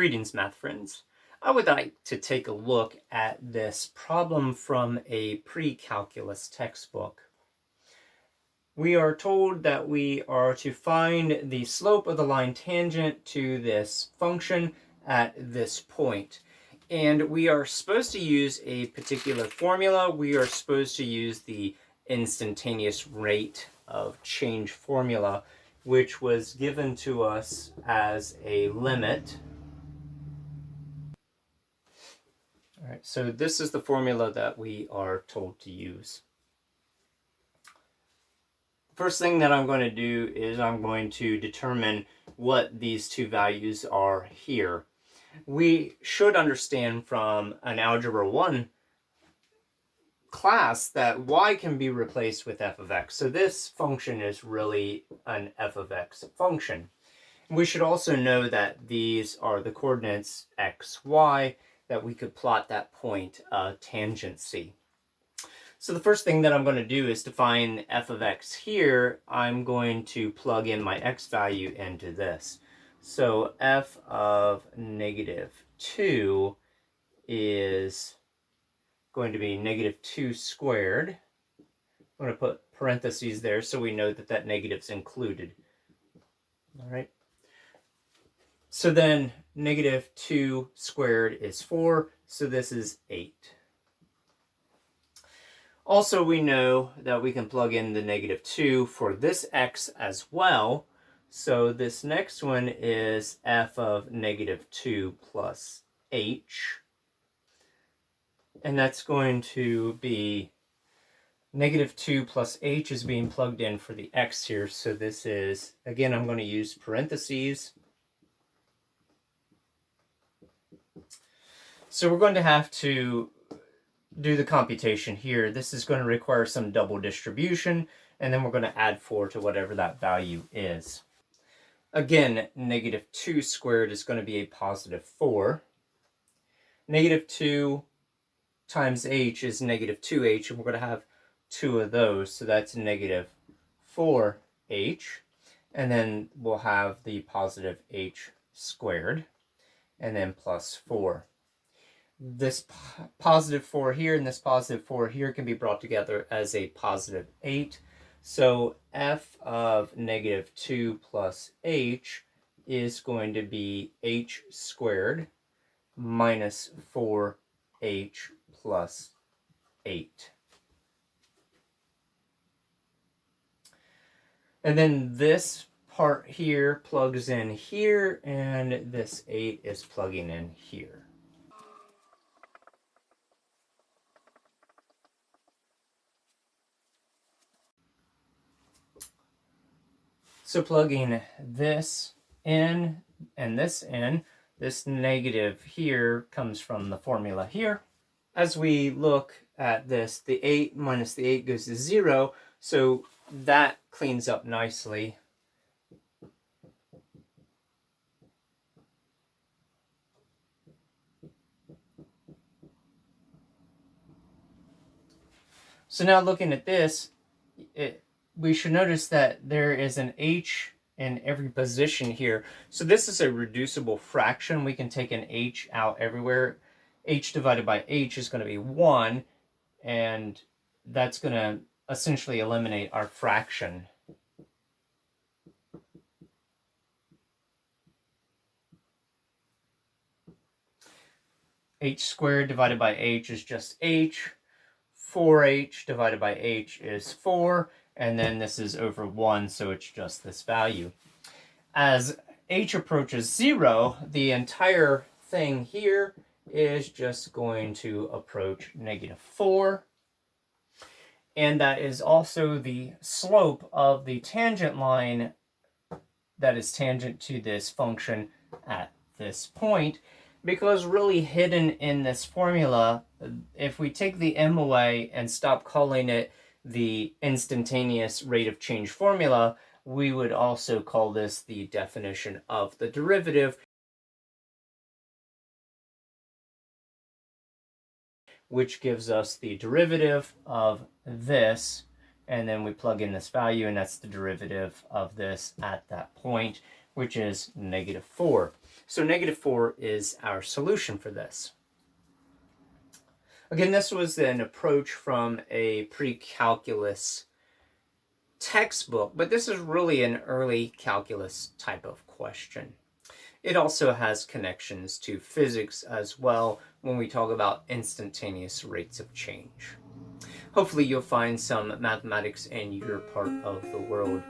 Greetings, math friends. I would like to take a look at this problem from a pre-calculus textbook. We are told that we are to find the slope of the line tangent to this function at this point. And we are supposed to use a particular formula. We are supposed to use the instantaneous rate of change formula, which was given to us as a limit. All right, so this is the formula that we are told to use. First thing that I'm going to do is I'm going to determine what these two values are here. We should understand from an Algebra 1 class that y can be replaced with f of x. So this function is really an f of x function. We should also know that these are the coordinates x, y, that we could plot that point tangency. So the first thing that I'm going to do is to find f of x here. I'm going to plug in my x value into this. So f of -2 is going to be -2 squared. I'm going to put parentheses there so we know that that negative's included. All right. So then -2 squared is 4, so this is 8. Also, we know that we can plug in the -2 for this x as well. So this next one is f of -2 plus h. And that's going to be -2 plus h is being plugged in for the x here. So this is, again, I'm going to use parentheses. So we're going to have to do the computation here. This is going to require some double distribution, and then we're going to add 4 to whatever that value is. Again, -2 squared is going to be a positive 4. -2 times h is -2h, and we're going to have 2 of those, so that's -4h. And then we'll have the positive h squared, and then plus 4. This positive 4 here and this positive 4 here can be brought together as a positive 8. So f of -2 plus h is going to be h squared minus 4h plus 8. And then this part here plugs in here, and this 8 is plugging in here. So plugging this in and this in, this negative here comes from the formula here. As we look at this, the 8 minus the 8 goes to 0, so that cleans up nicely. So now looking at this, we should notice that there is an h in every position here. So this is a reducible fraction. We can take an h out everywhere. H divided by h is going to be 1, and that's going to essentially eliminate our fraction. H squared divided by h is just h. 4h divided by h is 4. And then this is over 1, so it's just this value. As h approaches 0, the entire thing here is just going to approach -4. And that is also the slope of the tangent line that is tangent to this function at this point. Because really hidden in this formula, if we take the m away and stop calling it the instantaneous rate of change formula, we would also call this the definition of the derivative, which gives us the derivative of this, and then we plug in this value, and that's the derivative of this at that point. which is -4. So -4 is our solution for this. Again, this was an approach from a pre-calculus textbook, but this is really an early calculus type of question. It also has connections to physics as well when we talk about instantaneous rates of change. Hopefully you'll find some mathematics in your part of the world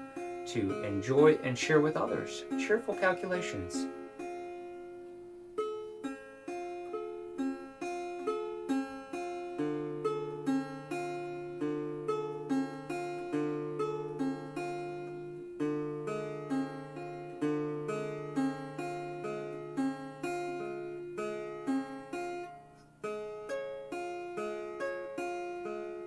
to enjoy and share with others. Cheerful calculations.